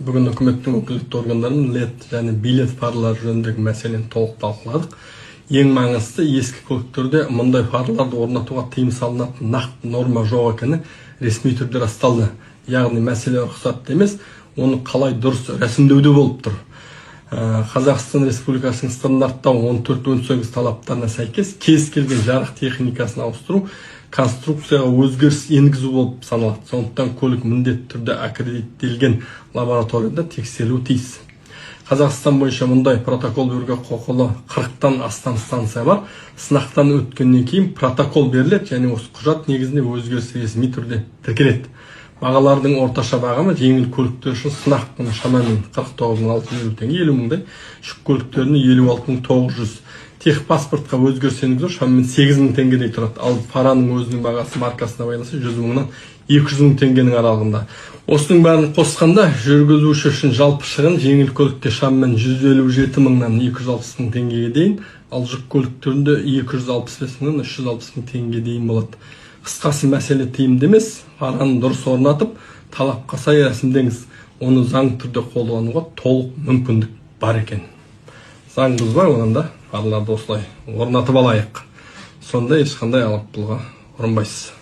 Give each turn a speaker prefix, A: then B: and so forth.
A: Бүгін үкіметтің өкілетті органдарының LED және билет фарлары жөніндегі мәселені толық талқыладық. Ең маңыздысы, ескі көліктерде мұндай фарларды орнатуға тыйым салынатын нақты норма жоқ екені ресми түрде расталды. Яғни мәселе рұқсатты емес, оны қалай дұрыс рәсімдеуде болып тұр. Қазақстан Республикасының стандарттау 14-18 талаптарына сәйкес кез келген жарық техникасын ауыстыру конструкцияға өзгеріс енгізу болып саналады. Сондықтан көлік міндетті түрде аккредиттелген лабораторияда тексерілуі тиіс. Қазақстан бойынша мұндай протокол беруге құқылы 40-тан астам станция бар. Сынақтан өткеннен кейін протокол беріледі, және осы құжат негізінде өзгеріс ресми түрде тіркеледі. Бағалардың орташа бағамы жеңіл көліктер үшін сынақ құны шамамен 49.650 теңге, 50 мыңдай, жүк көліктеріне 56.900. Техпаспортқа өзгеріс енгізу шамамен 8.000 теңгедей тұрады. Ал параның өзінің бағасы маркасына байланысты 100 мыңнан 200 мың теңгенің аралығында. Осының бәрін қосқанда жүргізуші үшін жалпы шығын жеңіл көлікте шамамен 157 мыңнан 260 мың теңгеге дейін, ал жүк көліктерінде 265 мыңнан 360 мың теңгеге дейін болады. Қысқасы мәселе тиімді емес, параны дұрыс орнатып, талапқа сай рәсімдеңіз. Оны заң түрде қолдануға толық мүмкіндік бар екен. Заң бұзбай, онан да фарларды осылай орнатып алайық. Сонда ешқандай алып пұлға ұрынбайсыз.